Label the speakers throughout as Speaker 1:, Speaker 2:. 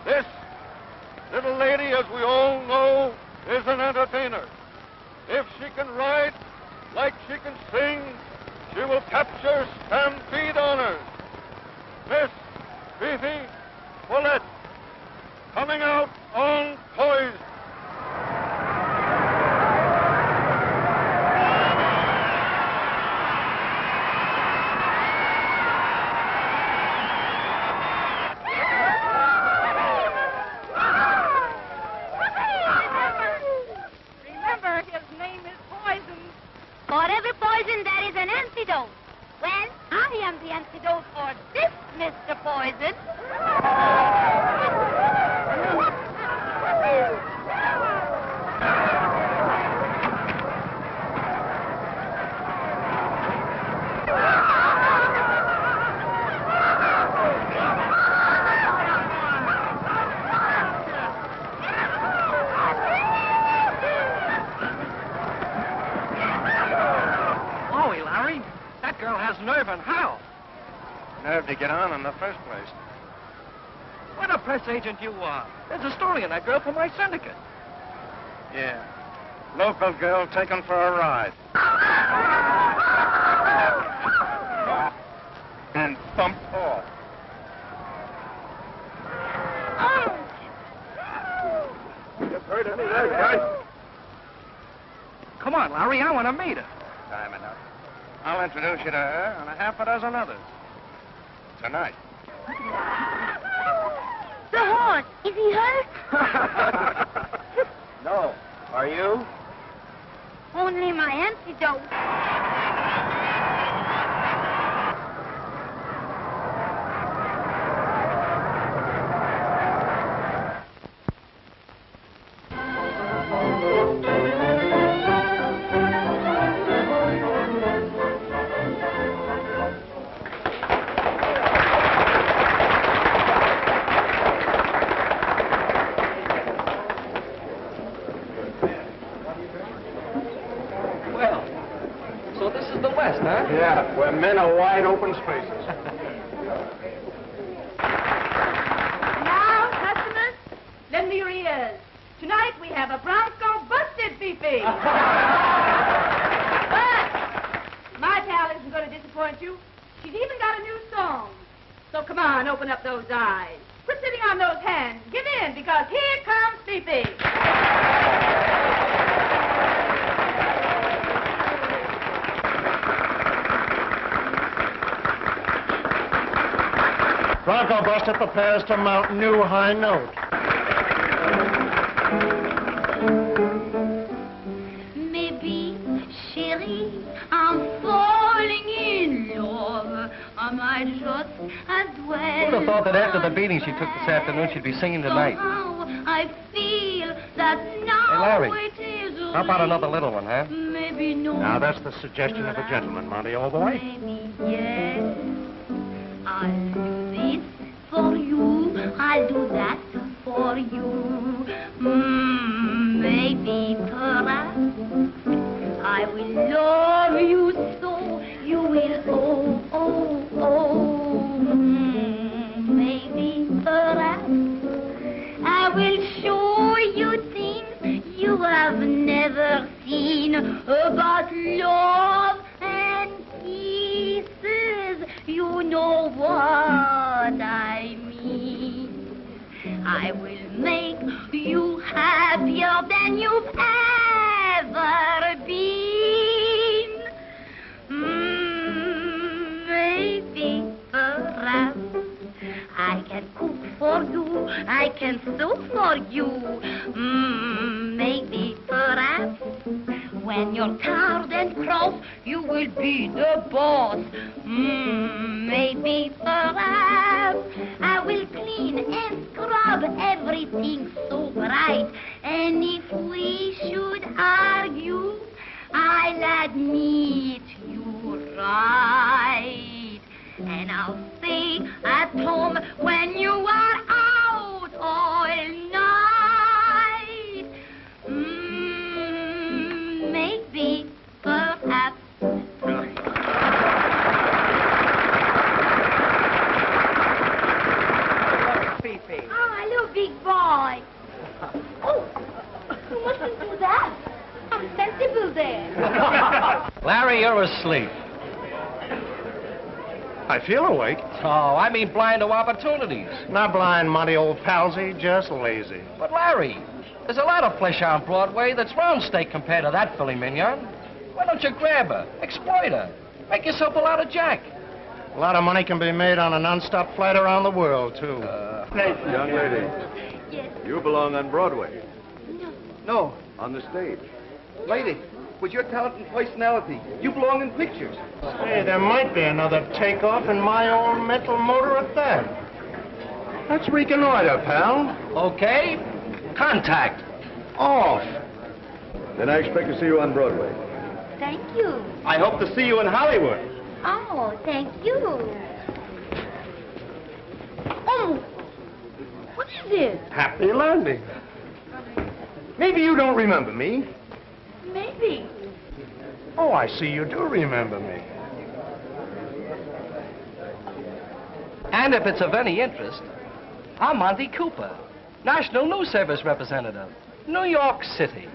Speaker 1: This little lady, as we all know, is an entertainer. If she can ride like she can sing, she will capture stampede honors. Miss Fifi Follett, coming out on poise.
Speaker 2: For every poison, there is an antidote. Well, I am the antidote for this, Mr. Poison.
Speaker 3: That girl has nerve and how?
Speaker 4: Nerve to get on in the first place.
Speaker 3: What a press agent you are. There's a story on that girl for my syndicate.
Speaker 4: Yeah. Local girl taken for a ride. And bumped off.
Speaker 1: You've heard any of that, guys?
Speaker 3: Come on, Larry, I want to meet her.
Speaker 4: Time enough. I'll introduce you to her and a half a dozen others. Tonight.
Speaker 2: The horse, is he hurt?
Speaker 4: No. Are you?
Speaker 2: Only my antidote.
Speaker 4: Yeah, where men are wide open spaces.
Speaker 5: Now, customers, lend me your ears. Tonight we have a Bronco busted, Fifi. But my pal isn't going to disappoint you. She's even got a new song. So come on, open up those eyes. Quit sitting on those hands. Give in, because here comes Fifi.
Speaker 1: Bronco Buster prepares to mount new high note.
Speaker 2: Maybe, chérie, I'm falling in love. I might just as well.
Speaker 3: Who'd have thought that after the beating she took this afternoon, she'd be singing tonight?
Speaker 2: Somehow I feel that now
Speaker 3: Hey, Larry,
Speaker 2: it is
Speaker 3: how about another little one, huh?
Speaker 2: Maybe no.
Speaker 1: Now, that's the suggestion of a gentleman, Monty, old boy.
Speaker 2: Maybe yes. I'll do this for you. I'll do that for you. Maybe, perhaps, I will love you so you will, maybe, perhaps, I will show you things you have never seen about love and kisses. You know what I mean. I will make you happier than you've ever been. Maybe, perhaps, I can cook for you, I can sew for you. Maybe, perhaps, when you're tired and cross, you will be the boss. Maybe, perhaps, I will clean and scrub everything so bright. And if we should argue, I'll admit you right. And I'll stay at home when you are out all night. Maybe, perhaps.
Speaker 3: Fifi.
Speaker 2: Oh, look, big boy. Oh, you mustn't do that. I'm sensible there.
Speaker 3: Larry, you're asleep.
Speaker 4: I feel awake.
Speaker 3: Oh, I mean blind to opportunities.
Speaker 4: Not blind, Monty, old palsy, just lazy.
Speaker 3: But Larry, there's a lot of flesh on Broadway that's round steak compared to that filet mignon. Why don't you grab her, exploit her, make yourself a lot of jack?
Speaker 4: A lot of money can be made on a non-stop flight around the world, too.
Speaker 1: Young lady,
Speaker 2: Yes.
Speaker 1: you belong on Broadway.
Speaker 2: No.
Speaker 3: No,
Speaker 1: On the stage.
Speaker 3: lady, with your talent and personality, you belong in pictures.
Speaker 4: Hey, there might be another takeoff in my own mental motor at that. Let's reconnoiter, pal.
Speaker 3: Okay, contact.
Speaker 4: Off.
Speaker 1: Then I expect to see you on Broadway.
Speaker 2: Thank you.
Speaker 4: I hope to see you in Hollywood.
Speaker 2: Oh, thank you. Oh, what is this?
Speaker 4: Happy landing. Maybe you don't remember me.
Speaker 2: Maybe.
Speaker 4: Oh, I see you do remember me.
Speaker 3: And if it's of any interest, I'm Monty Cooper, National News Service representative, New York City.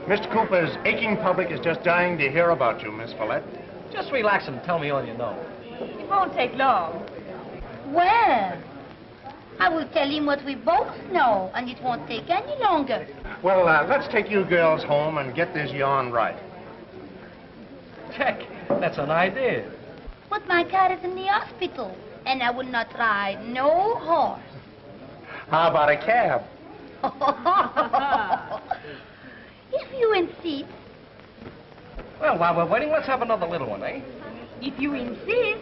Speaker 4: Mr. Cooper's aching public is just dying to hear about you, Miss Follette.
Speaker 3: Just relax and tell me all you know.
Speaker 5: It won't take long.
Speaker 2: Well, I will tell him what we both know, and it won't take any longer.
Speaker 4: Well, let's take you girls home and get this yarn right.
Speaker 3: Check. That's an idea.
Speaker 2: But my car is in the hospital, and I will not ride no horse.
Speaker 4: How about a cab?
Speaker 2: If you insist.
Speaker 3: Well, while we're waiting, let's have another little one, eh?
Speaker 5: If you insist.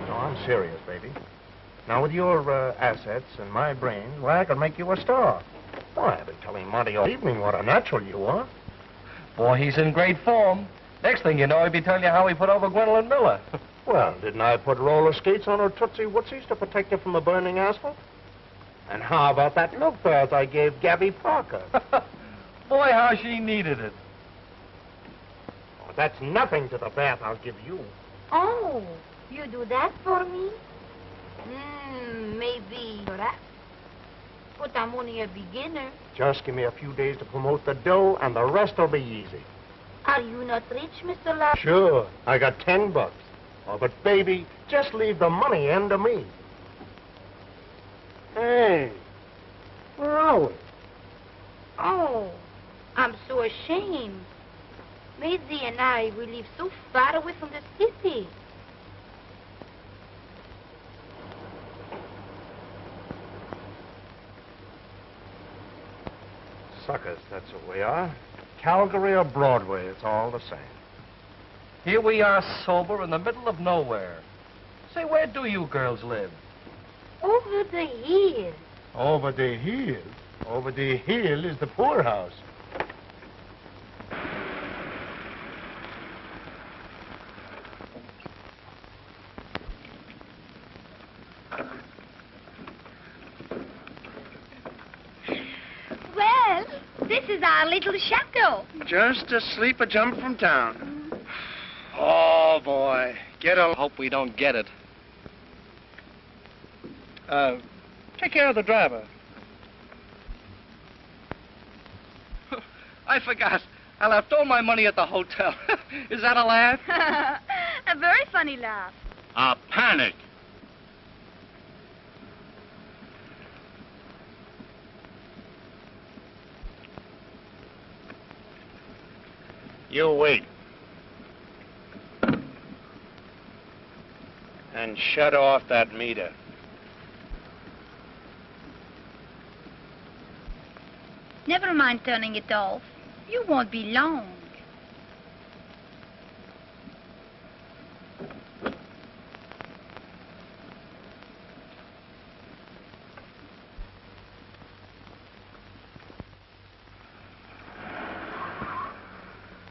Speaker 4: No, I'm serious, baby. Now, with your assets and my brains, why, I could make you a star. Well, I've been telling Monty all evening what a natural you are.
Speaker 3: Boy, he's in great form. Next thing you know, he'll be telling you how he put over Gwendolyn Miller.
Speaker 4: Well, didn't I put roller skates on her Tootsie Wootsies to protect her from the burning asphalt? And how about that milk bath I gave Gabby Parker?
Speaker 3: Boy, how she needed it.
Speaker 4: Oh, that's nothing to the bath I'll give you.
Speaker 2: Oh, you do that for me? Maybe. But I'm only a beginner.
Speaker 4: Just give me a few days to promote the dough, and the rest will be easy.
Speaker 2: Are you not rich, Mr. Larry?
Speaker 4: Sure, I got $10. Oh, but baby, just leave the money end to me. Hey, where are we?
Speaker 2: Oh, I'm so ashamed. Maisie and I, we live so far away from the city.
Speaker 4: Suckers, that's what we are. Calgary or Broadway, it's all the same.
Speaker 3: Here we are sober in the middle of nowhere. Say, where do you girls live?
Speaker 2: Over the hill.
Speaker 4: Over the hill? Over the hill is the poorhouse.
Speaker 2: Well, this is our little chateau.
Speaker 4: Just asleep a jump from town. Oh, boy. Get a...
Speaker 3: Hope we don't get it.
Speaker 4: Take care of the driver.
Speaker 3: I forgot. I left all my money at the hotel. Is that a laugh?
Speaker 5: A very funny laugh.
Speaker 1: A panic.
Speaker 4: You wait. And shut off that meter.
Speaker 2: Never mind turning it off. You won't be long.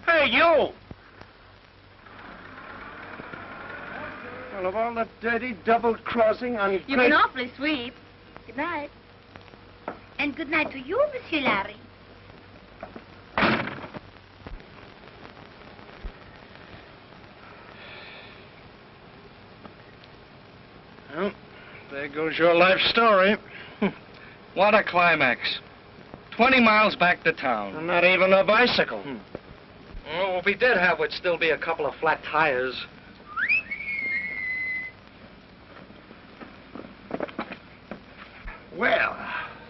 Speaker 4: Hey, you! Well, of all that dirty double-crossing on...
Speaker 5: You've been awfully sweet. Good night.
Speaker 2: And good night to you, Monsieur Larry.
Speaker 4: Well, there goes your life story.
Speaker 3: What a climax. 20 miles back to town.
Speaker 4: And not even a bicycle.
Speaker 3: Oh, if we did have, would still be a couple of flat tires.
Speaker 4: Well,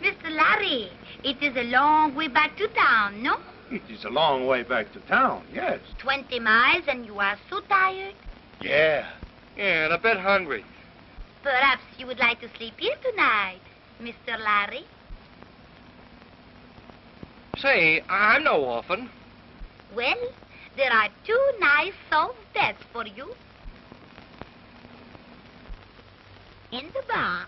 Speaker 2: Mr. Larry, it is a long way back to town, no?
Speaker 1: It is a long way back to town, yes.
Speaker 2: 20 miles and you are so tired.
Speaker 1: Yeah.
Speaker 3: Yeah, and a bit hungry.
Speaker 2: Perhaps you would like to sleep here tonight, Mr. Larry.
Speaker 3: Say, I'm no orphan.
Speaker 2: Well, there are 2 nice soft beds for you. In the barn.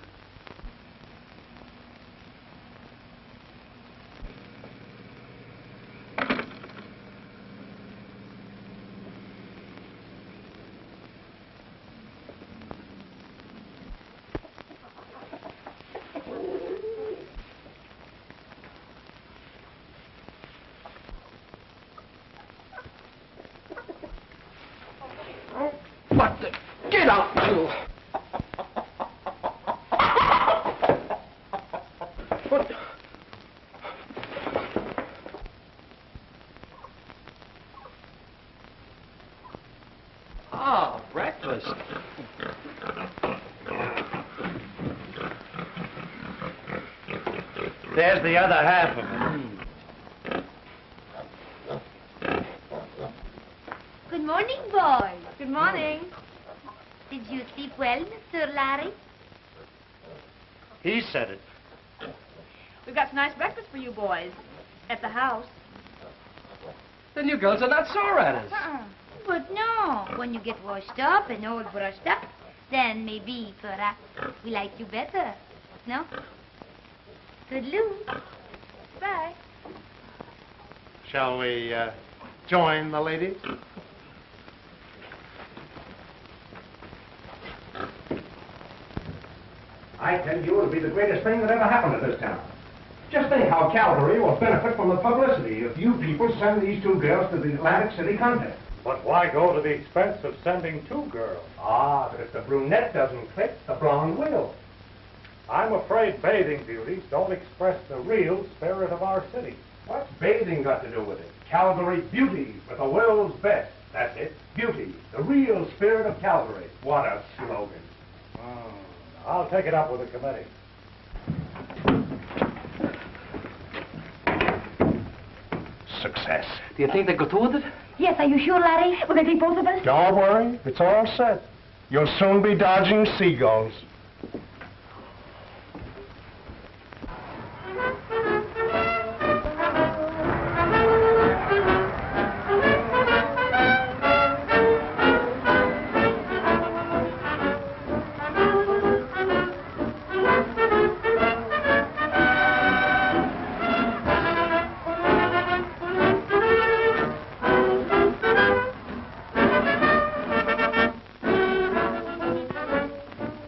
Speaker 3: What the... Get out, you! What the... Ah, breakfast.
Speaker 4: there's the other half of it.
Speaker 2: Good morning, boys.
Speaker 5: Good morning.
Speaker 2: Did you sleep well, Mr. Larry?
Speaker 4: He said it.
Speaker 5: We've got some nice breakfast for you boys at the house.
Speaker 3: Then you girls are not sore at us.
Speaker 2: But no, when you get washed up and all brushed up, then maybe, perhaps, we like you better. No? Toodaloo.
Speaker 5: Bye.
Speaker 4: Shall we join the ladies? I tell you, it'll be the greatest thing that ever happened to this town. Just think how Calgary will benefit from the publicity if you people send these 2 girls to the Atlantic City contest.
Speaker 1: But why go to the expense of sending 2 girls?
Speaker 4: Ah, but if the brunette doesn't click, the blonde will.
Speaker 1: I'm afraid bathing beauties don't express the real spirit of our city.
Speaker 4: What's bathing got to do with it? Calgary beauty with the world's best. That's it. Beauty, the real spirit of Calgary. What a slogan.
Speaker 1: I'll take it up with the committee.
Speaker 4: Success.
Speaker 3: Do you think they go through with it?
Speaker 5: Yes, are you sure, Larry? Will they take both of us?
Speaker 4: Don't worry, it's all set. You'll soon be dodging seagulls.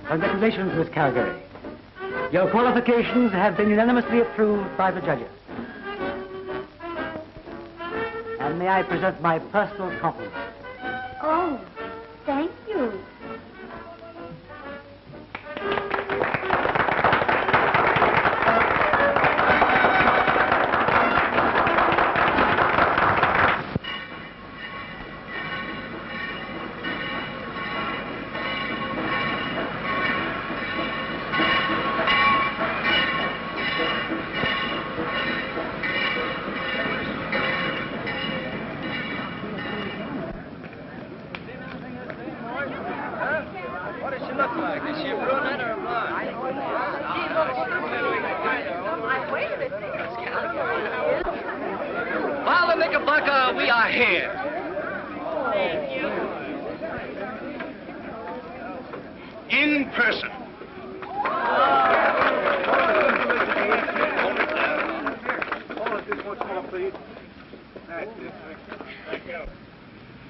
Speaker 6: Congratulations, Miss Calgary. Your qualifications have been unanimously approved by the judges. And may I present my personal compliments.
Speaker 2: Oh, thank you.
Speaker 3: What does she look like? Is she a brunette or a blonde? Well, the Knickerbocker, we are here.
Speaker 4: In person.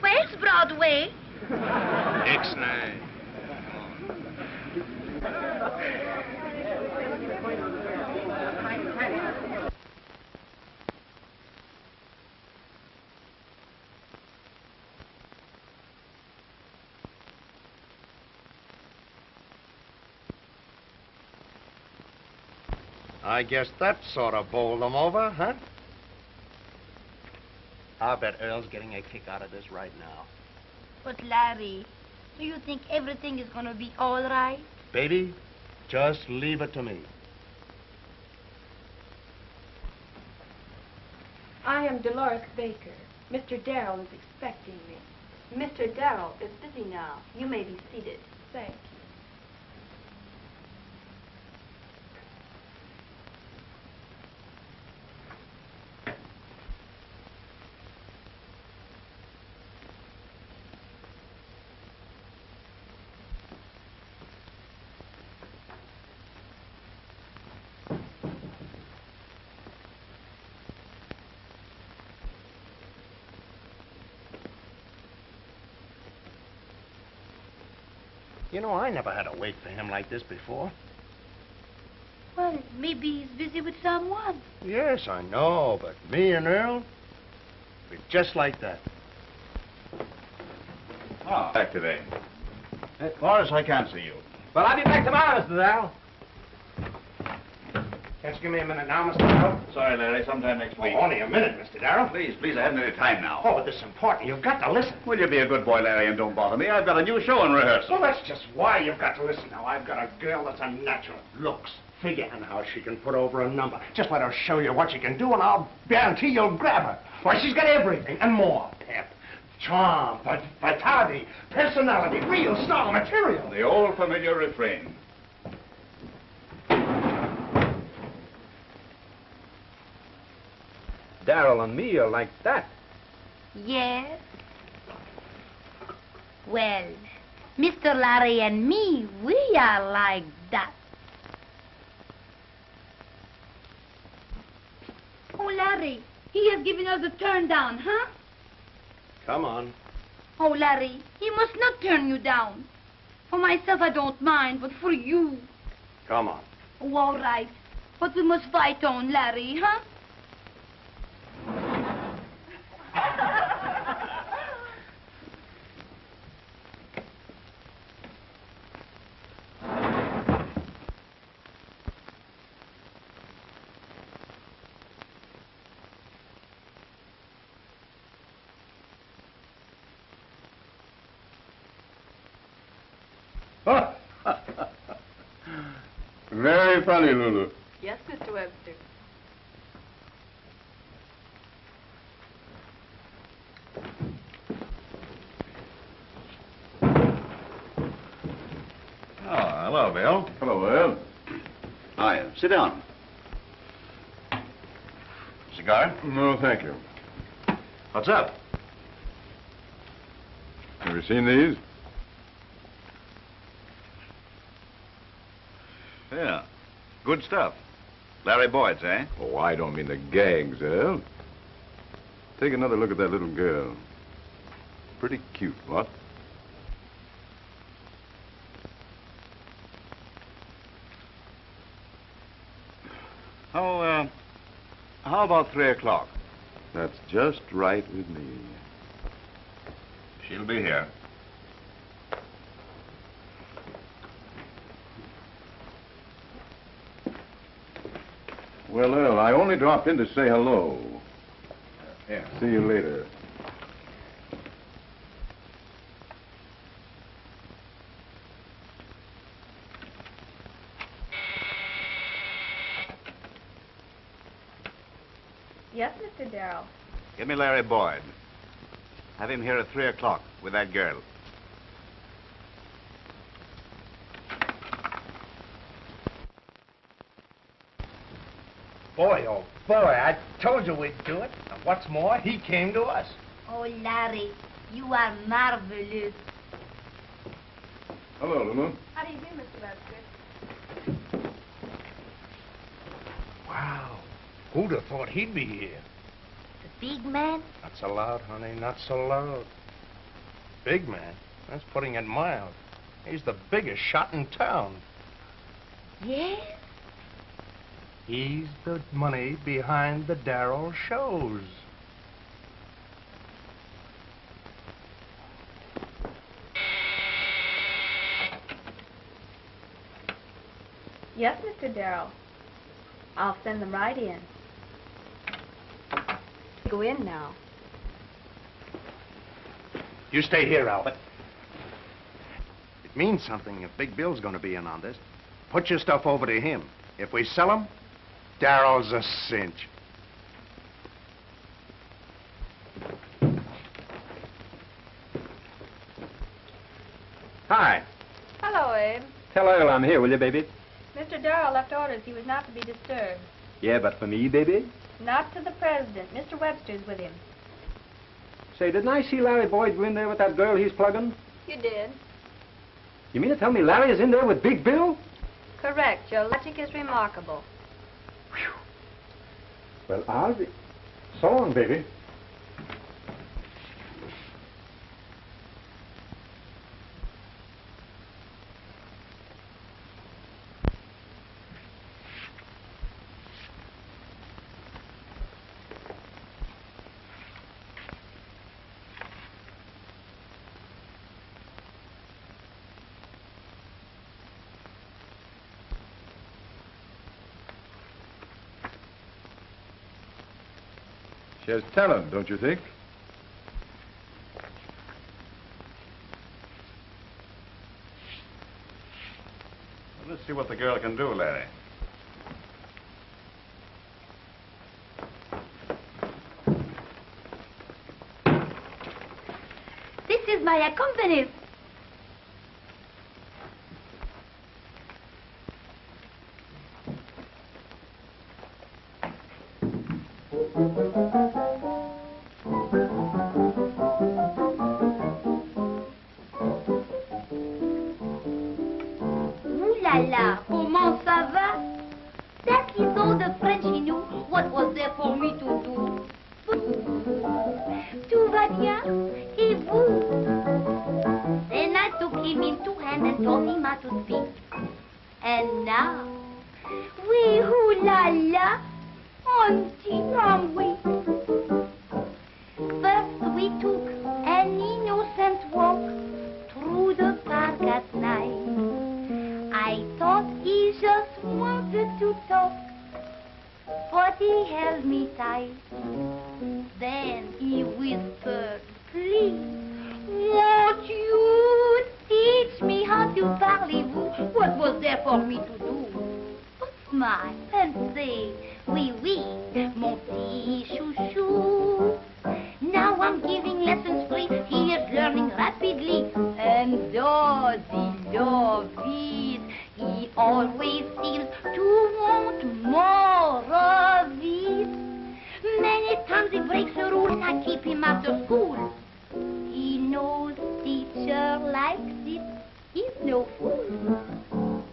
Speaker 2: Where's Broadway?
Speaker 4: Ixnay. I guess that sort of bowled them over, huh? I bet Earl's getting a kick out of this right now.
Speaker 2: But, Larry, do you think everything is going to be all right?
Speaker 4: Baby, just leave it to me.
Speaker 5: I am Dolores Baker. Mr. Darrell is expecting me. Mr. Darrell is busy now. You may be seated. Thank you.
Speaker 4: You know, I never had to wait for him like this before.
Speaker 2: Well, maybe he's busy with someone.
Speaker 4: Yes, I know, but me and Earl, we're just like that.
Speaker 7: Oh, back today. Morris, I can't see you.
Speaker 3: But I'll be back tomorrow, Mr. Darrell.
Speaker 4: Can't you give me a minute now, Mr. Darrell?
Speaker 7: Sorry, Larry, sometime next week.
Speaker 4: Oh, only a minute, Mr. Darrell.
Speaker 7: Please, I haven't any time now.
Speaker 4: Oh, but this is important. You've got to listen.
Speaker 7: Will you be a good boy, Larry, and don't bother me? I've got a new show in rehearsal.
Speaker 4: Well, that's just why you've got to listen now. I've got a girl that's a natural. Looks, figure, and how she can put over a number. Just let her show you what she can do, and I'll guarantee you'll grab her. Why, she's got everything and more. Pep, charm, vitality, personality, real star material.
Speaker 7: The old familiar refrain.
Speaker 4: Darrell and me are like that.
Speaker 2: Yes. Well, Mr. Larry and me, we are like that. Oh, Larry, he has given us a turn down, huh?
Speaker 4: Come on.
Speaker 2: Oh, Larry, he must not turn you down. For myself, I don't mind, but for you.
Speaker 4: Come on.
Speaker 2: Oh, all right. But we must fight on, Larry, huh?
Speaker 1: Very funny, Lulu.
Speaker 5: Yes, Mr. Webster.
Speaker 7: Oh, hello, Bill.
Speaker 1: Hello, Earl.
Speaker 7: Hi, sit down. Cigar?
Speaker 1: No, thank you.
Speaker 7: What's up?
Speaker 1: Have you seen these?
Speaker 7: Yeah, good stuff. Larry Boyd's, eh?
Speaker 1: Oh, I don't mean the gags, Earl. Take another look at that little girl. Pretty cute, what?
Speaker 7: How about 3 o'clock?
Speaker 1: That's just right with me.
Speaker 7: She'll be here.
Speaker 1: Well, Earl, I only dropped in to say hello.
Speaker 7: Here.
Speaker 1: See you later.
Speaker 5: Yes, Mr. Darrell.
Speaker 7: Give me Larry Boyd. Have him here at 3 o'clock with that girl.
Speaker 4: Boy, oh boy, I told you we'd do it. And what's more, he came to us.
Speaker 2: Oh, Larry, you are marvelous.
Speaker 1: Hello, Lulu.
Speaker 5: How do you do, Mr. Webster?
Speaker 4: Wow. Who'd have thought he'd be here?
Speaker 2: The big man?
Speaker 4: Not so loud, honey, not so loud. Big man? That's putting it mild. He's the biggest shot in town.
Speaker 2: Yes?
Speaker 4: He's the money behind the Darrell shows.
Speaker 5: Yes, Mr. Darrell. I'll send them right in. Go in now.
Speaker 4: You stay here, Albert. It means something if Big Bill's going to be in on this. Put your stuff over to him. If we sell him, Darryl's a cinch.
Speaker 8: Hi.
Speaker 5: Hello, Abe.
Speaker 8: Tell Earl I'm here, will you, baby?
Speaker 5: Mr. Darrell left orders he was not to be disturbed.
Speaker 8: Yeah, but for me, baby?
Speaker 5: Not to the president. Mr. Webster's with him.
Speaker 8: Say, didn't I see Larry Boyd go in there with that girl he's plugging?
Speaker 5: You did.
Speaker 8: You mean to tell me Larry is in there with Big Bill?
Speaker 5: Correct. Your logic is remarkable.
Speaker 8: Well, I'll be... So long, baby.
Speaker 1: She has talent, don't you think? Well, let's see what the girl can do, Larry.
Speaker 2: This is my accompanist. Ouh là là, comment ça va? That little the French he knew, what was there for me to do? Tout va bien, et vous? Then I took him in two hands and told him how to speak. And now, oui, ouh là là, on petit oui. First we took an innocent walk through the park at night. I thought he just wanted to talk, but he held me tight. Then he whispered, please, won't you teach me how to parlez-vous? What was there for me to do? But smile and say, oui, oui, mon petit chouchou. Now I'm giving lessons free, he is learning rapidly. And does he love it? He always seems to want more of it. Many times he breaks the rule and I keep him after school. He knows teacher likes it, he's no fool.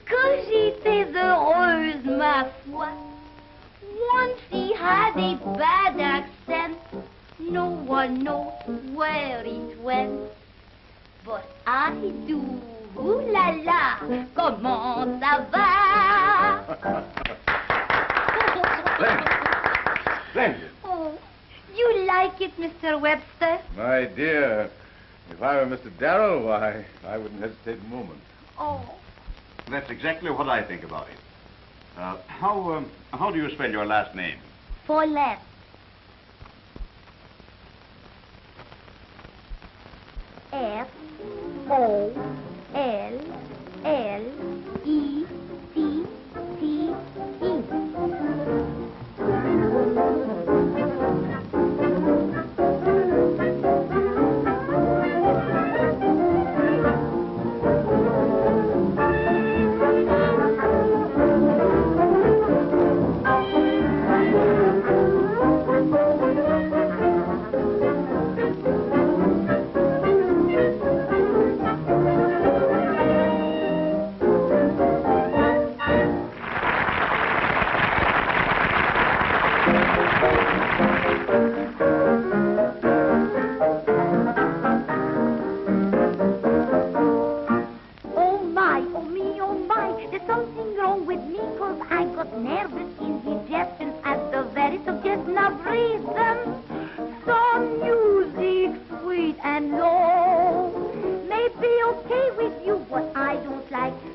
Speaker 2: Que j'étais heureuse, ma foi. Once he had a bad accent, no one knows where it went. But I do. Ouh là là, comment ça va?
Speaker 1: Splendid.
Speaker 2: Oh, you like it, Mr. Webster?
Speaker 1: My dear, if I were Mr. Darrell, why, I wouldn't hesitate a moment.
Speaker 2: Oh,
Speaker 7: That's exactly what I think about it. How do you spell your last name?
Speaker 2: for left.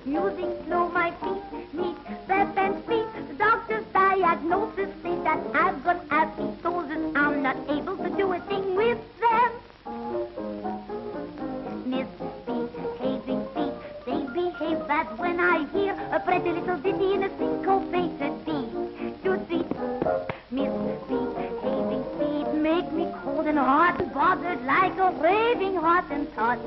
Speaker 2: Music slow, my feet need step and speed. Doctor when I hear a pretty little ditty in a syncopated beat. Tootsie, misbehaving feet make me cold and hot, bothered like a raving Hottentot.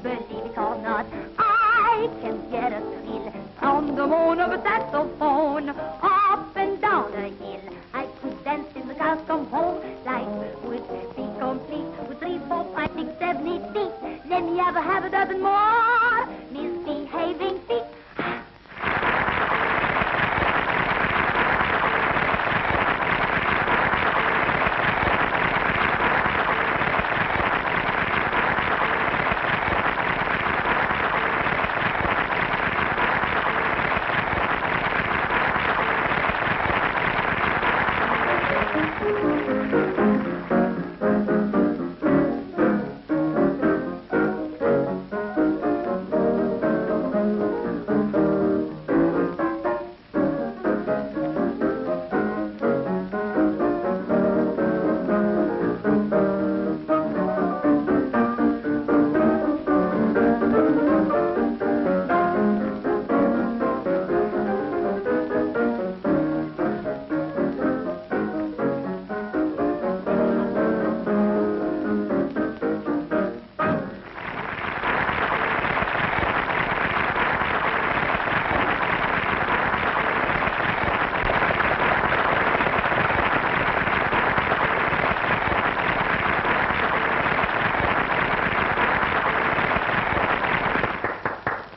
Speaker 2: Believe it or not, I can get a thrill from the moan of a saxophone. Up and down a hill, I could dance till the cows come home. Life would be complete with 3, 4, 5, 6, 7, 8 feet. Let me have a dozen more misbehaving feet.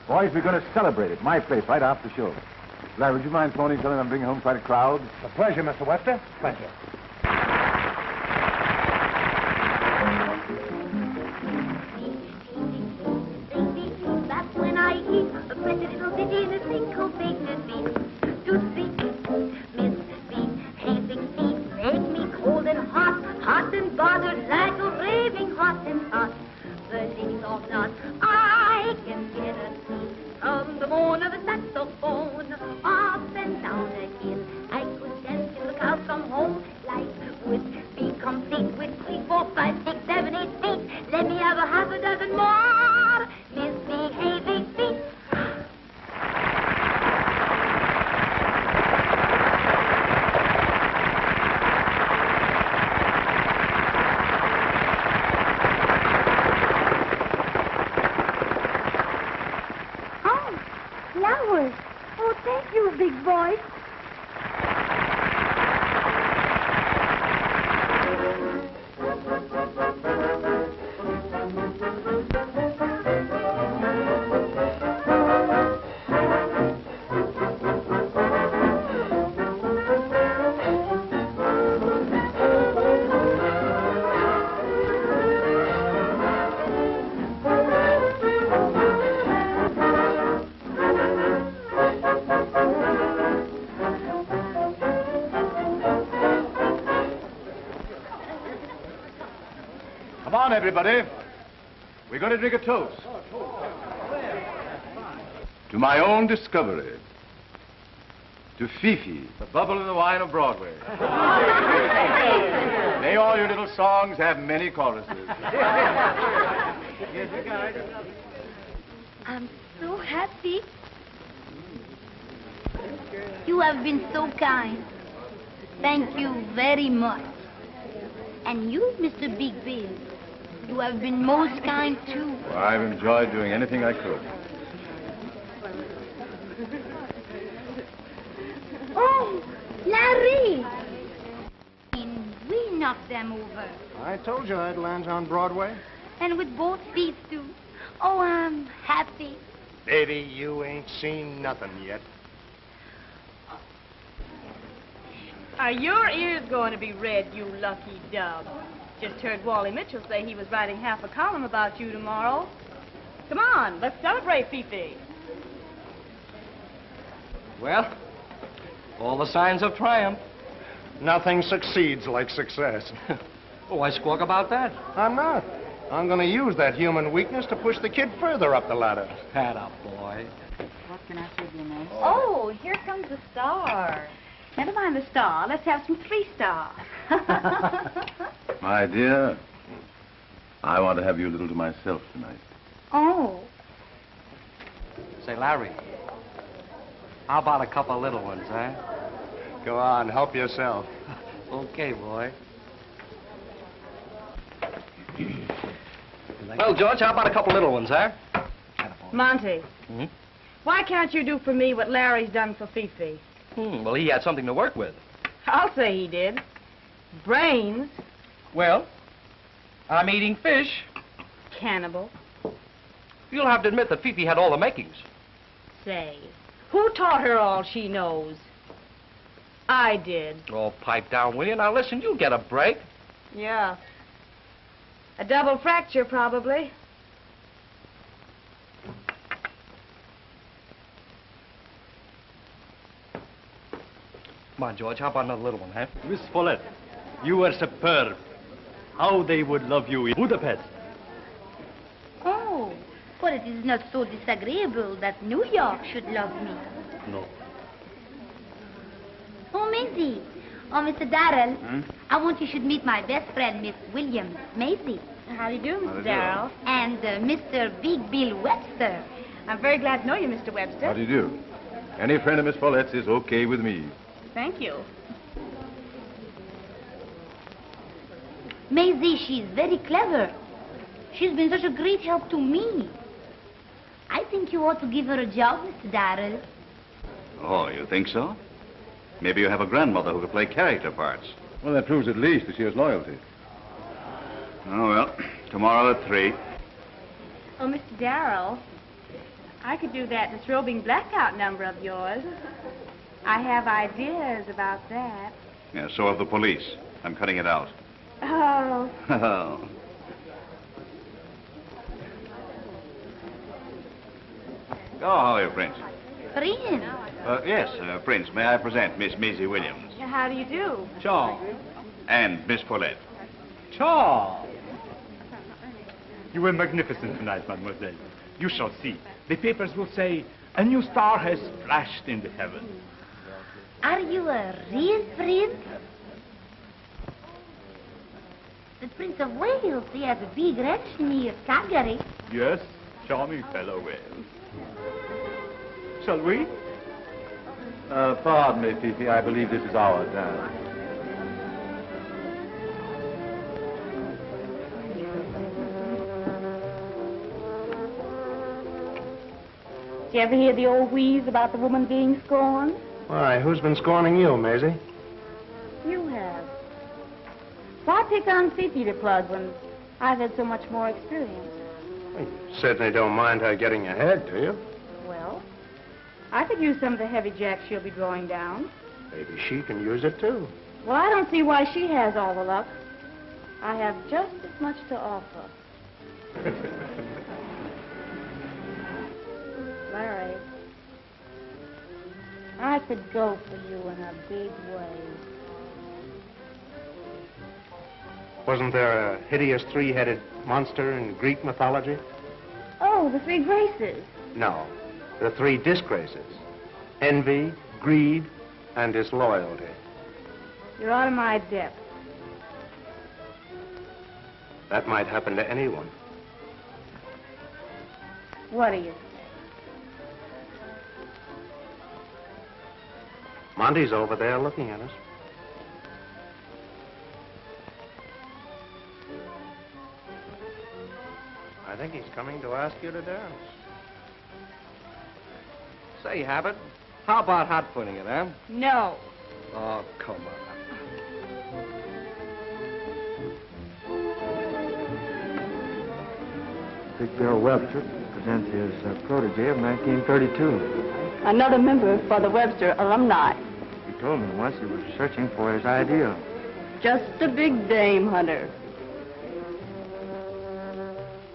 Speaker 9: Boys, we're going to celebrate at my place right after the show. Larry, would you mind phoning Billy and bringing home quite a crowd?
Speaker 4: A pleasure, Mr. Webster. Pleasure.
Speaker 2: That's when I eat a pretty little ditty in a syncopated beat. Tootsie, misbehaving feet make me cold and hot, hot and bothered like a raving Hottentot. Believe it or not, I can get a seat from the moan of a saxophone. Up and down a hill, I could dance till the cows come home. Life would be complete with 3, 4, 5, 6, 7, 8 feet. Let me have a dozen more misbehaving feet. Flowers. Oh, thank you, big boy.
Speaker 9: Come on, everybody. We're going to drink a toast. To my own discovery. To Fifi, the bubble in the wine of Broadway. May all your little songs have many choruses.
Speaker 2: I'm so happy. You have been so kind. Thank you very much. And you, Mr. Big Bill, you have been most kind, too.
Speaker 9: Well, I've enjoyed doing anything I could.
Speaker 2: Oh, Larry! We knocked them over.
Speaker 4: I told you I'd land on Broadway.
Speaker 2: And with both feet, too. Oh, I'm happy.
Speaker 4: Baby, you ain't seen nothing yet.
Speaker 5: Are your ears going to be red, you lucky dub? Just heard Wally Mitchell say he was writing half a column about you tomorrow. Come on, let's celebrate, Fifi.
Speaker 3: Well, all the signs of triumph.
Speaker 4: Nothing succeeds like success.
Speaker 3: Oh, why squawk about that?
Speaker 4: I'm not. I'm going to use that human weakness to push the kid further up the ladder.
Speaker 3: Hat up, boy.
Speaker 10: What can I say, dear man?
Speaker 5: Oh, here comes the star. Never mind the star. Let's have some 3-star.
Speaker 9: My dear, I want to have you a little to myself tonight.
Speaker 2: Oh.
Speaker 3: Say, Larry, How about a couple little ones, huh?
Speaker 4: Go on, help yourself.
Speaker 3: Okay, boy. Well, George, how about a couple little ones, huh?
Speaker 5: Monty,
Speaker 3: Hmm?
Speaker 5: why can't you do for me what Larry's done for Fifi?
Speaker 3: Well, he had something to work with.
Speaker 5: I'll say he did. Brains.
Speaker 3: Well, I'm eating fish.
Speaker 5: Cannibal.
Speaker 3: You'll have to admit that Fifi had all the makings.
Speaker 5: Say, who taught her all she knows? I did.
Speaker 3: Oh, pipe down, will you? Now, listen, you'll get a break.
Speaker 5: Yeah. A double fracture, probably.
Speaker 3: Come on, George, how about another little one, huh?
Speaker 11: Miss Follett, you were superb. How they would love you in Budapest.
Speaker 2: Oh, but it is not so disagreeable that New York should love me.
Speaker 11: No.
Speaker 2: Oh, Maisie. Oh, Mr. Darrell. I want you should meet my best friend, Miss Williams. Maisie.
Speaker 5: How do you do,
Speaker 7: How do
Speaker 5: Mr.
Speaker 7: you do?
Speaker 5: Darrell?
Speaker 2: And Mr. Big Bill Webster.
Speaker 5: I'm very glad to know you, Mr. Webster.
Speaker 9: How do you do? Any friend of Miss Follett's is okay with me.
Speaker 5: Thank you.
Speaker 2: Maisie, she's very clever. She's been such a great help to me. I think you ought to give her a job, Mr. Darrell.
Speaker 7: Oh, you think so? Maybe you have a grandmother who could play character parts.
Speaker 9: Well, that proves at least that she has loyalty.
Speaker 7: Oh, well, tomorrow at 3.
Speaker 5: Oh, Mr. Darrell, I could do that disrobing blackout number of yours. I have ideas about that.
Speaker 7: Yeah, so have the police. I'm cutting it out.
Speaker 5: Oh.
Speaker 7: Oh. How are you, Prince?
Speaker 2: Friend.
Speaker 7: Yes, Prince, may I present Miss Maisie Williams
Speaker 5: How do you do?
Speaker 11: Ciao.
Speaker 7: and Miss Follett.
Speaker 11: Ciao. You were magnificent tonight, mademoiselle. You shall see. The papers will say, a new star has flashed in the heavens.
Speaker 2: Are you a real prince? The Prince of Wales, he has a big ranch near Calgary.
Speaker 11: Yes, charming fellow Wales. Shall we?
Speaker 9: Pardon me, Fifi. I believe this is our dance.
Speaker 5: Did you ever hear the old wheeze about the woman being scorned?
Speaker 4: Why, who's been scorning you, Maisie?
Speaker 5: You have. Why pick on Fifi to plug when I've had so much more experience?
Speaker 4: Well, you certainly don't mind her getting ahead, do you?
Speaker 5: Well, I could use some of the heavy jacks she'll be drawing down.
Speaker 4: Maybe she can use it, too.
Speaker 5: Well, I don't see why she has all the luck. I have just as much to offer. Larry, I could go for you in a big way.
Speaker 4: Wasn't there a hideous three-headed monster in Greek mythology?
Speaker 5: Oh, the three graces.
Speaker 4: No, the three disgraces. Envy, greed, and disloyalty.
Speaker 5: You're out of my depth.
Speaker 4: That might happen to anyone.
Speaker 5: What do you say?
Speaker 4: Monty's over there looking at us. I think he's coming to ask you to dance.
Speaker 3: Say, Habit, how about hot-footing it, huh?
Speaker 5: No.
Speaker 3: Oh, come on.
Speaker 12: Big Bill Webster presents his protege of 1932.
Speaker 5: Another member for the Webster alumni.
Speaker 12: He told me once he was searching for his ideal.
Speaker 5: Just a big dame hunter.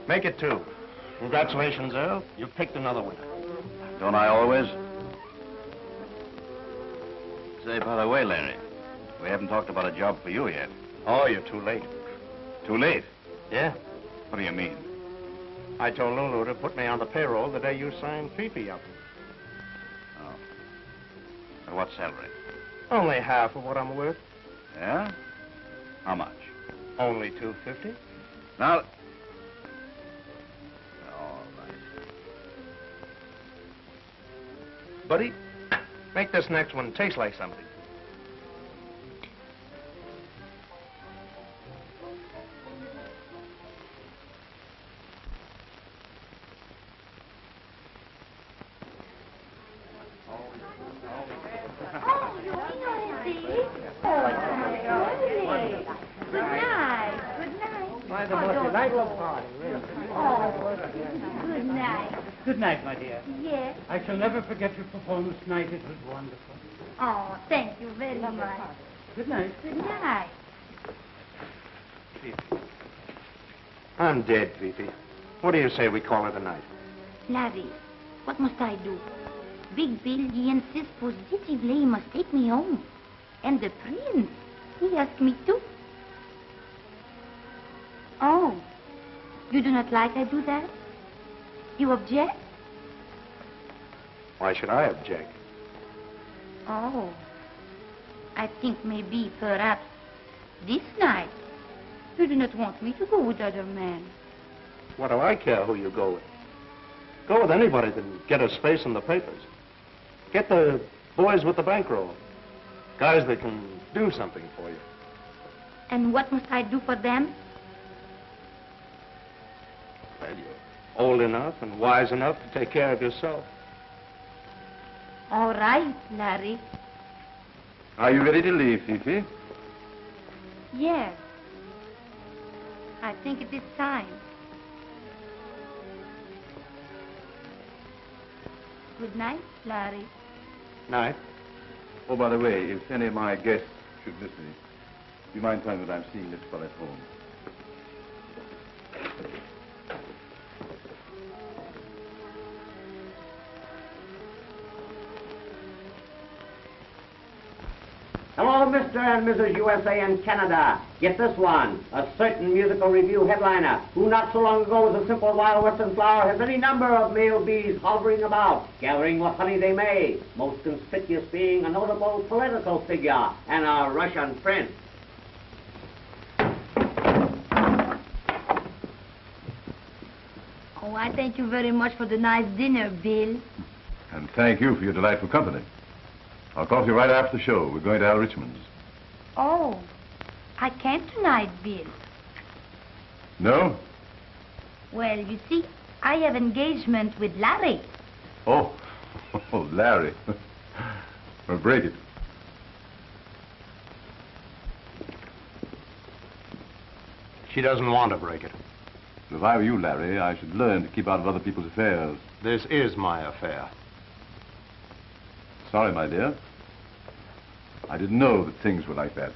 Speaker 4: Make it 2. Congratulations, Earl. You've picked another winner.
Speaker 7: Don't I always? Say, by the way, Larry, we haven't talked about a job for you yet.
Speaker 4: Oh, you're too late.
Speaker 7: Too late?
Speaker 4: Yeah.
Speaker 7: What do you mean?
Speaker 4: I told Lulu to put me on the payroll the day you signed Fifi up.
Speaker 7: Oh. And what salary?
Speaker 4: Only half of what I'm worth.
Speaker 7: Yeah? How much?
Speaker 4: Only $250.
Speaker 7: Now... All right.
Speaker 4: Buddy, Make this next one taste like something.
Speaker 2: Oh, you here, Good night. Good night.
Speaker 6: Why, the most delightful party, really.
Speaker 2: Oh, good night.
Speaker 6: Good night, my dear.
Speaker 2: Yes.
Speaker 6: I shall never forget your performance tonight. It was wonderful.
Speaker 2: Oh, thank you very much.
Speaker 6: Good night.
Speaker 2: Good night.
Speaker 4: I'm dead, Fifi. What do you say we call it a night?
Speaker 2: Larry, what must I do? Big Bill, he insists positively he must take me home. And the prince, he asked me too. Oh, you do not like I do that? You object?
Speaker 4: Why should I object?
Speaker 2: Oh, I think maybe, perhaps, this night, you do not want me to go with other men.
Speaker 4: What do I care who you go with? Go with anybody that can get a space in the papers. Get the boys with the bankroll. Guys that can do something for you.
Speaker 2: And what must I do for them?
Speaker 4: Well, you're old enough and wise enough to take care of yourself.
Speaker 2: All right, Larry.
Speaker 9: Are you ready to leave, Fifi?
Speaker 2: Yes. I think it is time. Good night, Larry.
Speaker 4: Night.
Speaker 9: Oh, by the way, if any of my guests should miss me, do you mind telling them that I'm seeing this fellow at home?
Speaker 13: Hello, Mr. and Mrs. USA and Canada. Get this one. A certain musical review headliner who not so long ago was a simple wild western flower has any number of male bees hovering about, gathering what honey they may, most conspicuous being a notable political figure and a Russian prince.
Speaker 2: Oh, I thank you very much for the nice dinner, Bill.
Speaker 9: And thank you for your delightful company. I'll call you right after the show. We're going to Al Richmond's.
Speaker 2: Oh, I can't tonight, Bill.
Speaker 9: No?
Speaker 2: Well, you see, I have engagement with Larry.
Speaker 9: Oh, oh, Larry. Well, break it.
Speaker 4: She doesn't want to break it.
Speaker 9: If I were you, Larry, I should learn to keep out of other people's affairs.
Speaker 4: This is my affair.
Speaker 9: Sorry, my dear. I didn't know that things were like that.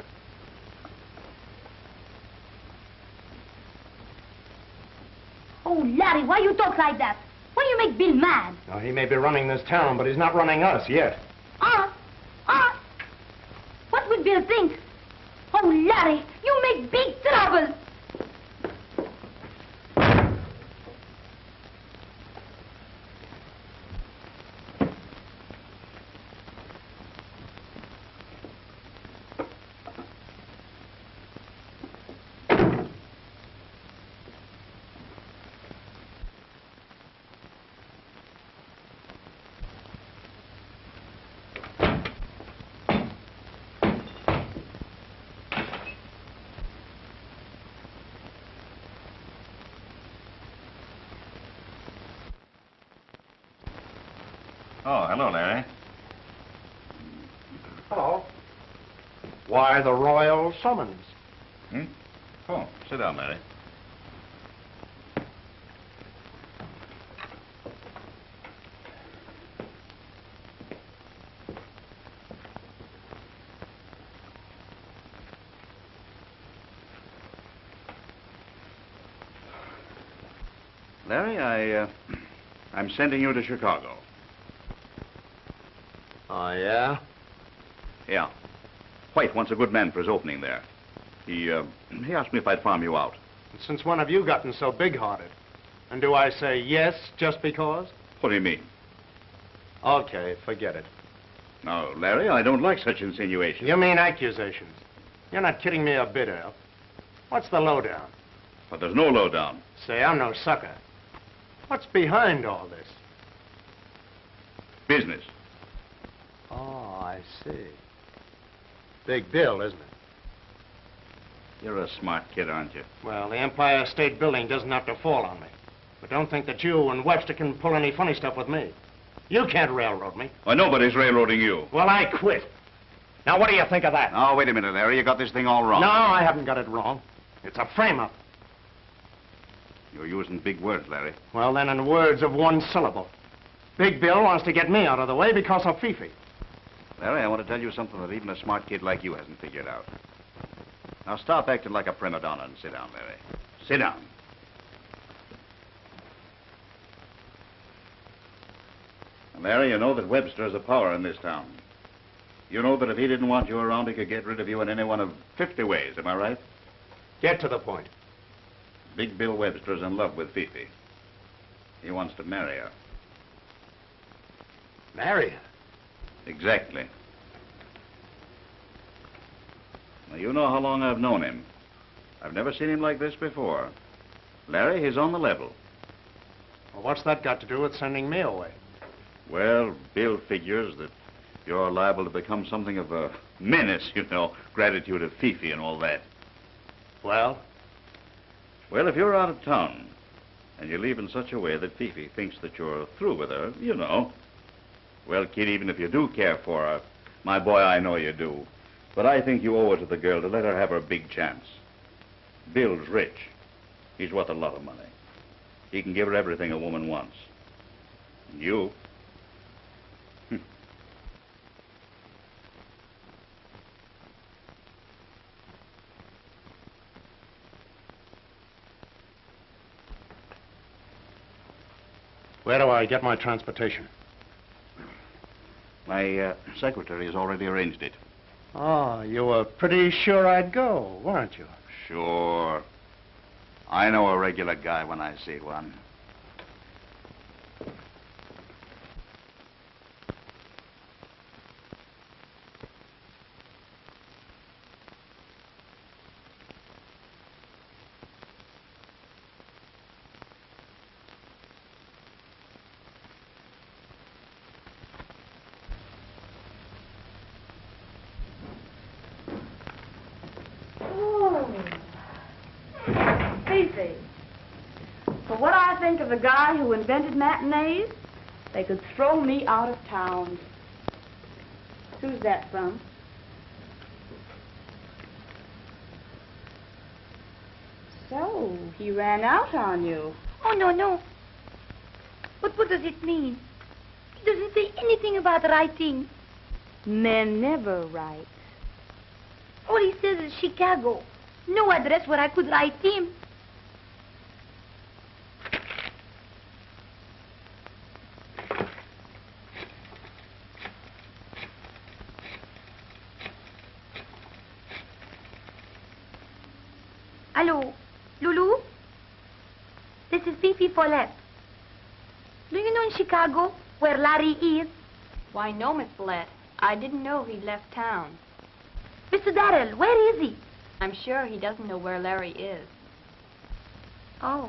Speaker 2: Oh, Larry, why you talk like that? Why you make Bill mad?
Speaker 4: Now, he may be running this town, but he's not running us yet.
Speaker 2: What would Bill think? Oh, Larry, you make big trouble.
Speaker 9: Oh, hello, Larry.
Speaker 4: Hello. Why the royal summons?
Speaker 9: Hmm? Oh, sit down, Larry.
Speaker 7: Larry, I'm sending you to Chicago.
Speaker 4: Oh, yeah?
Speaker 7: Yeah. White wants a good man for his opening there. He asked me if I'd farm you out.
Speaker 4: And since when have you gotten so big-hearted? And do I say yes just because?
Speaker 7: What do you mean?
Speaker 4: Okay, forget it.
Speaker 7: No, Larry, I don't like such insinuations.
Speaker 4: You mean accusations? You're not kidding me a bit, Al. What's the lowdown?
Speaker 7: But there's no lowdown.
Speaker 4: Say, I'm no sucker. What's behind all this?
Speaker 7: Business.
Speaker 4: Oh. I see. Big Bill, isn't it?
Speaker 7: You're a smart kid, aren't you?
Speaker 4: Well, the Empire State Building doesn't have to fall on me. But don't think that you and Webster can pull any funny stuff with me. You can't railroad me.
Speaker 7: Why, nobody's railroading you.
Speaker 4: Well, I quit. Now, what do you think of that?
Speaker 7: Oh, wait a minute, Larry. You got this thing all wrong.
Speaker 4: No, I haven't got it wrong. It's a frame-up.
Speaker 7: You're using big words, Larry.
Speaker 4: Well, then, in words of one syllable. Big Bill wants to get me out of the way because of Fifi.
Speaker 7: Larry, I want to tell you something that even a smart kid like you hasn't figured out. Now, stop acting like a prima donna and sit down, Larry. Sit down. And Larry, you know that Webster has a power in this town. You know that if he didn't want you around, he could get rid of you in any one of 50 ways. Am I right?
Speaker 4: Get to the point.
Speaker 7: Big Bill Webster's in love with Fifi. He wants to marry her.
Speaker 4: Marry her?
Speaker 7: Exactly. Now, you know how long I've known him. I've never seen him like this before. Larry, he's on the level.
Speaker 4: Well, what's that got to do with sending me away?
Speaker 7: Well, Bill figures that you're liable to become something of a menace, you know, gratitude of Fifi and all that.
Speaker 4: Well?
Speaker 7: Well, if you're out of town and you leave in such a way that Fifi thinks that you're through with her, you know. Well, kid, even if you do care for her, my boy, I know you do. But I think you owe it to the girl to let her have her big chance. Bill's rich. He's worth a lot of money. He can give her everything a woman wants. And you?
Speaker 4: Where do I get my transportation?
Speaker 7: My secretary has already arranged it.
Speaker 4: Oh, you were pretty sure I'd go, weren't you?
Speaker 7: Sure. I know a regular guy when I see one.
Speaker 5: For what I think of the guy who invented matinees, they could throw me out of town. Who's that from? So, he ran out on you.
Speaker 2: Oh, no. But what does it mean? He doesn't say anything about writing.
Speaker 5: Men never write.
Speaker 2: All he says is Chicago. No address where I could write him. Hello, Lulu? This is Fifi Follette. Do you know in Chicago where Larry is?
Speaker 5: Why, no, Miss Follette. I didn't know he'd left town.
Speaker 2: Mr. Darrell, where is he?
Speaker 5: I'm sure he doesn't know where Larry is.
Speaker 2: Oh.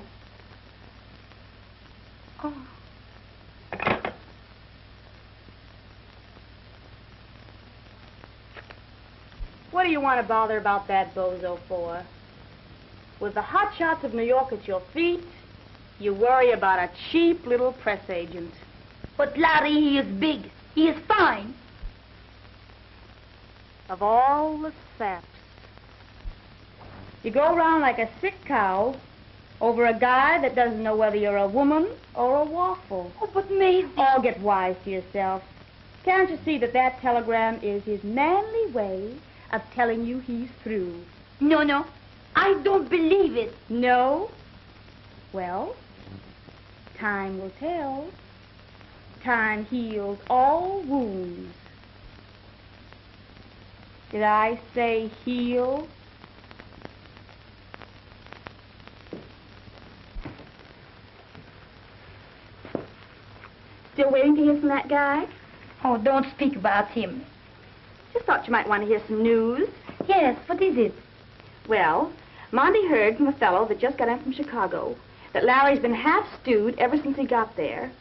Speaker 5: What do you want to bother about that bozo for? With the hot shots of New York at your feet, you worry about a cheap little press agent.
Speaker 2: But Larry, he is big. He is fine.
Speaker 5: Of all the saps. You go around like a sick cow over a guy that doesn't know whether you're a woman or a waffle.
Speaker 2: Oh, but Maisie...
Speaker 5: Oh, get wise to yourself. Can't you see that that telegram is his manly way of telling you he's through?
Speaker 2: No. I don't believe it.
Speaker 5: No? Well, time will tell. Time heals all wounds. Did I say heal? Still waiting to hear from that guy?
Speaker 2: Oh, don't speak about him.
Speaker 5: Just thought you might want to hear some news.
Speaker 2: Yes, what is it?
Speaker 5: Well, Monty heard from a fellow that just got in from Chicago that Larry's been half stewed ever since he got there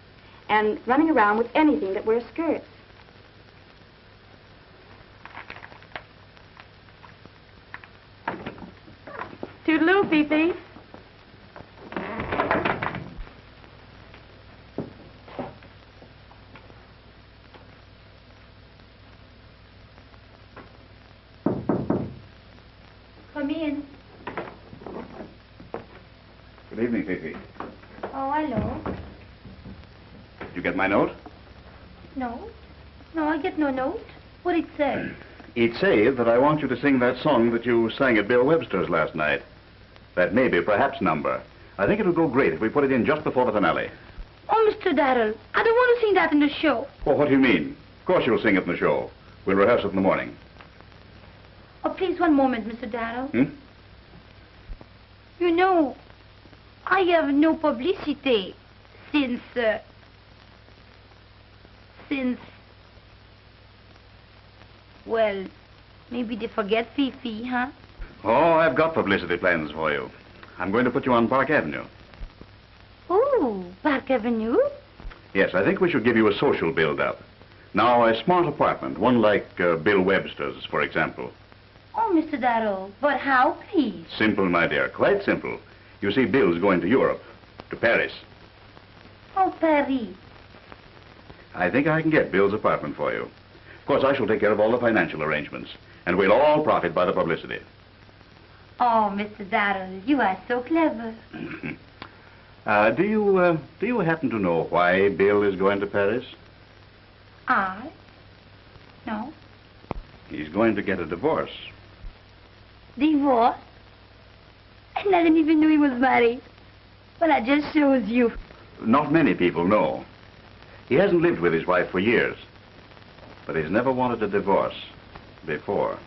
Speaker 5: and running around with anything that wears skirts. Toodaloo, Fifi.
Speaker 2: Come in.
Speaker 7: Good evening, Fifi.
Speaker 2: Oh, hello.
Speaker 7: Did you get my note?
Speaker 2: No. No, I get no note. What it say?
Speaker 7: It says that I want you to sing that song that you sang at Bill Webster's last night. That maybe, perhaps number. I think it would go great if we put it in just before the finale.
Speaker 2: Oh, Mr. Darrell, I don't want to sing that in the show.
Speaker 7: Well, what do you mean? Of course you'll sing it in the show. We'll rehearse it in the morning.
Speaker 2: Oh, please, one moment, Mr. Darrell.
Speaker 7: Hmm?
Speaker 2: You know, I have no publicity since, well, maybe they forget Fifi, huh?
Speaker 7: Oh, I've got publicity plans for you. I'm going to put you on Park Avenue.
Speaker 2: Oh, Park Avenue?
Speaker 7: Yes, I think we should give you a social build-up. Now, a smart apartment, one like Bill Webster's, for example.
Speaker 2: Oh, Mr. Darrell, but how, please?
Speaker 7: Simple, my dear, quite simple. You see, Bill's going to Europe, to Paris.
Speaker 2: Oh, Paris.
Speaker 7: I think I can get Bill's apartment for you. Of course, I shall take care of all the financial arrangements, and we'll all profit by the publicity.
Speaker 2: Oh, Mr. Darrell, you are so clever.
Speaker 7: Do you happen to know why Bill is going to Paris?
Speaker 2: I? No.
Speaker 7: He's going to get a divorce.
Speaker 2: Divorce? And I didn't even know he was married. Well, that just shows you.
Speaker 7: Not many people know. He hasn't lived with his wife for years, but he's never wanted a divorce before.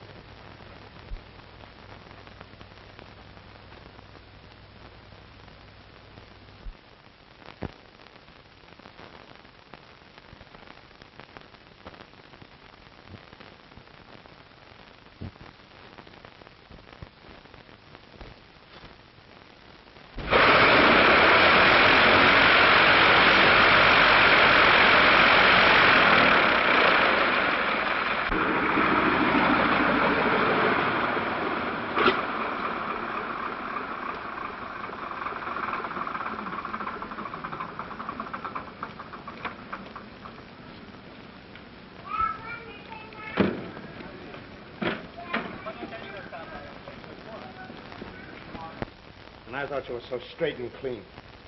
Speaker 4: And I thought you were so straight and clean.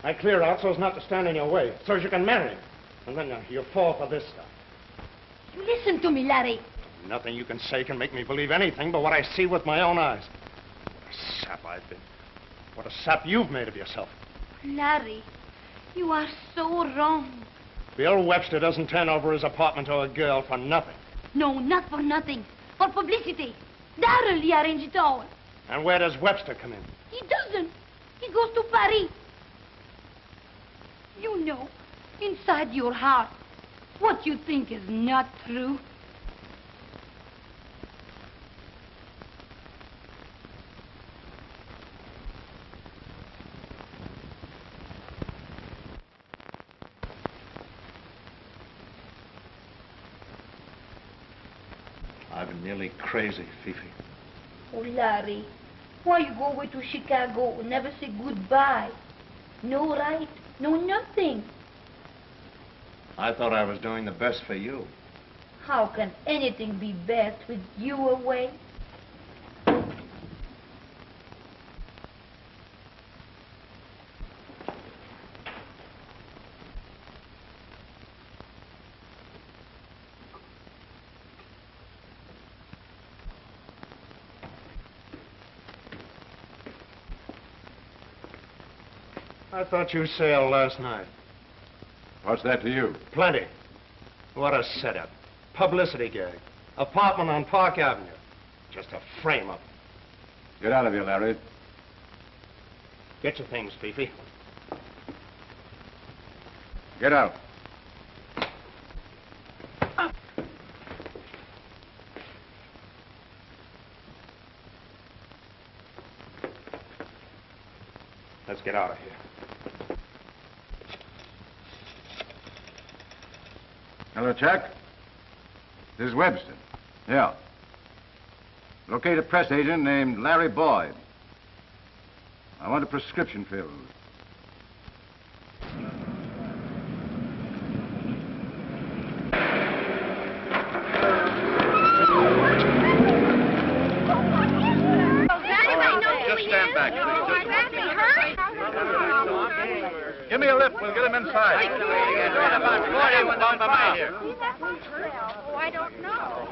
Speaker 4: I clear out so as not to stand in your way, so as you can marry him. And then you fall for this stuff.
Speaker 2: You listen to me, Larry.
Speaker 4: Nothing you can say can make me believe anything but what I see with my own eyes. What a sap I've been. What a sap you've made of yourself.
Speaker 2: Larry, you are so wrong.
Speaker 4: Bill Webster doesn't turn over his apartment to a girl for nothing.
Speaker 2: No, not for nothing. For publicity. Darrell, he arranged it all.
Speaker 4: And where does Webster come in?
Speaker 2: He doesn't. He goes to Paris. You know, inside your heart, what you think is not true.
Speaker 4: I've been nearly crazy, Fifi.
Speaker 2: Oh, Larry, why you go away to Chicago and never say goodbye? No right, no nothing.
Speaker 4: I thought I was doing the best for you.
Speaker 2: How can anything be best with you away?
Speaker 4: I thought you sailed last night.
Speaker 9: What's that to you?
Speaker 4: Plenty. What a setup. Publicity gag. Apartment on Park Avenue. Just a frame-up.
Speaker 9: Get out of here, Larry.
Speaker 4: Get your things, Fifi.
Speaker 9: Get out.
Speaker 4: Let's get out of here.
Speaker 9: Hello, Chuck. This is Webster. Yeah. Locate a press agent named Larry Boyd. I want a prescription filled.
Speaker 7: Just stand back, please. Give me a lift. We'll get him inside.
Speaker 2: Oh, I don't know.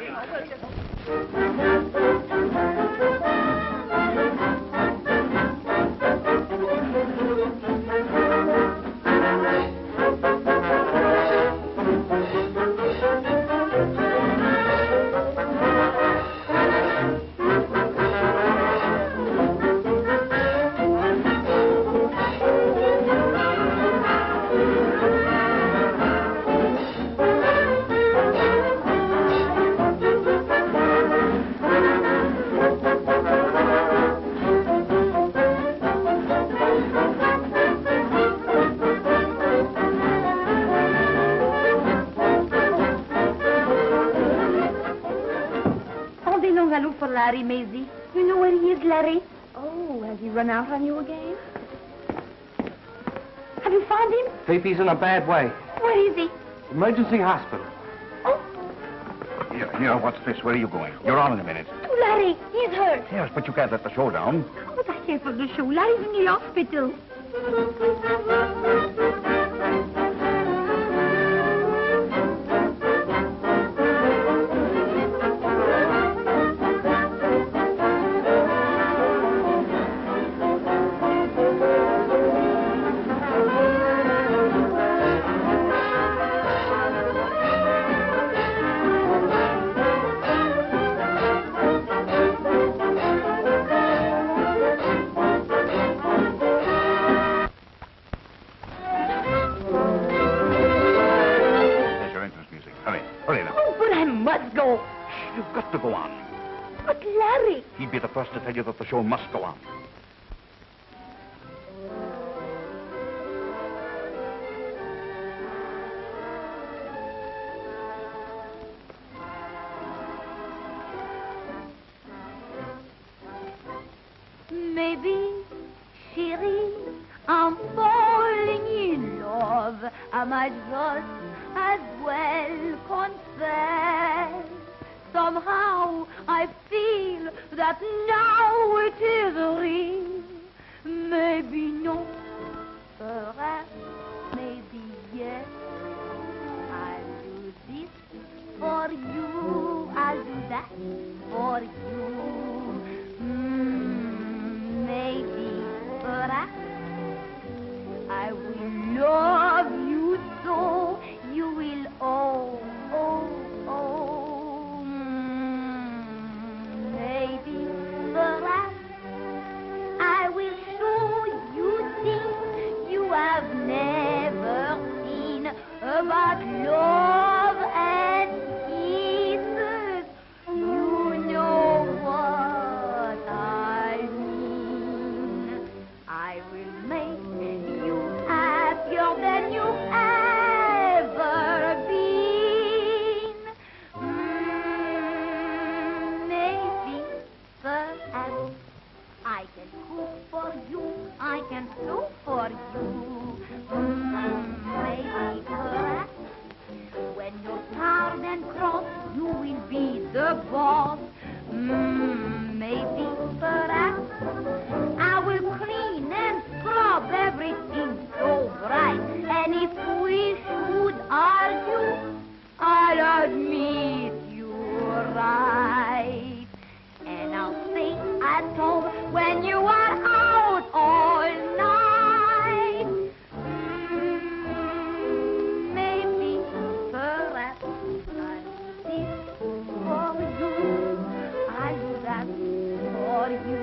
Speaker 5: For Larry, Maisie. You know where he is, Larry? Oh, has he run out on you again? Have you found him?
Speaker 3: Fifi's in a bad way.
Speaker 5: Where is he?
Speaker 3: Emergency hospital.
Speaker 7: Here, what's this? Where are you going? You're on in a minute.
Speaker 5: To Larry. He's hurt.
Speaker 7: Yes, but you can't let the show down.
Speaker 5: Oh, but I can't for the show. Larry's in the hospital.
Speaker 7: You've got to go on.
Speaker 5: But Larry...
Speaker 7: He'd be the first to tell you that the show must go on.
Speaker 2: Maybe, chérie, I'm falling in love. I might just as well confess. Somehow I feel that now it is real. Maybe no, perhaps, maybe yes. I'll do this for you. I'll do that for you. Maybe, perhaps, I will love you so you will maybe, perhaps, I will show you things you have never seen about love and kisses. You know what I mean. I will make you happier than you ever been. Maybe, perhaps, I can cook for you, I can sew for you. Maybe, perhaps, when you're tired and cross, you will be the boss. Maybe, perhaps, I will clean and scrub everything so bright. And if we should argue, I'll admit you're right. And I'll stay at home when you are out all night. Maybe, perhaps, I'll do this for you. I'll do that for you.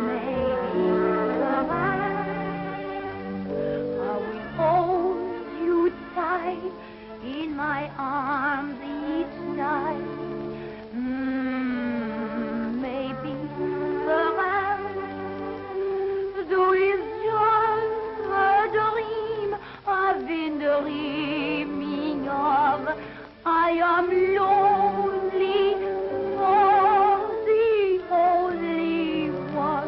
Speaker 2: Maybe, perhaps, I will hold you tight in my arms each night. Maybe, perhaps, though it's just a dream I've been dreaming of, I am lonely for the only one.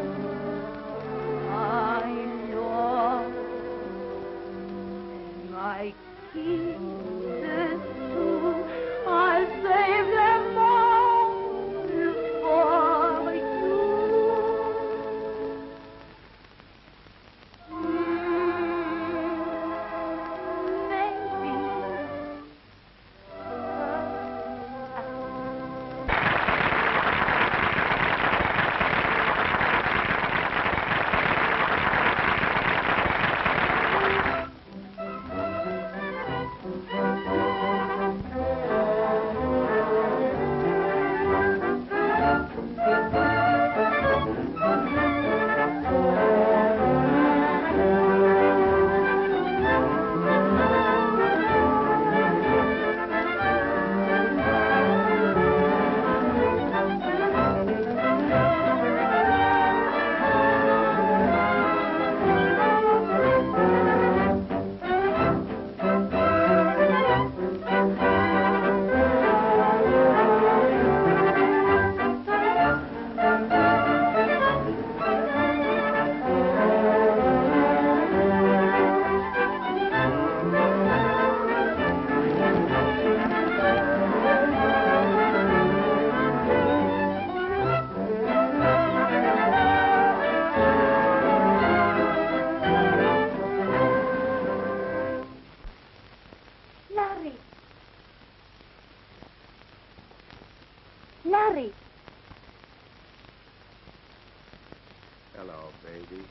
Speaker 2: Larry.
Speaker 12: Hello, baby.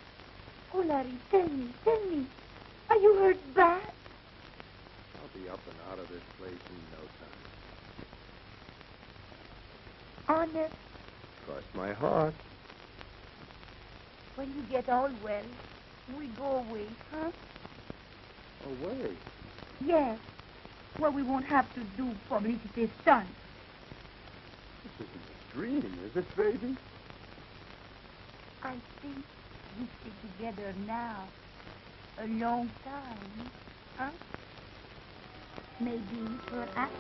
Speaker 2: Oh, Larry, tell me. Are you hurt bad?
Speaker 12: I'll be up and out of this place in no time.
Speaker 2: Honest,
Speaker 12: Cross my heart.
Speaker 2: when you get all well, we go away, huh?
Speaker 12: Away.
Speaker 2: Yes. Well, we won't have to do publicity stunts.
Speaker 12: This isn't a dream, is it, baby?
Speaker 2: I think we stay together now a long time, huh? Maybe perhaps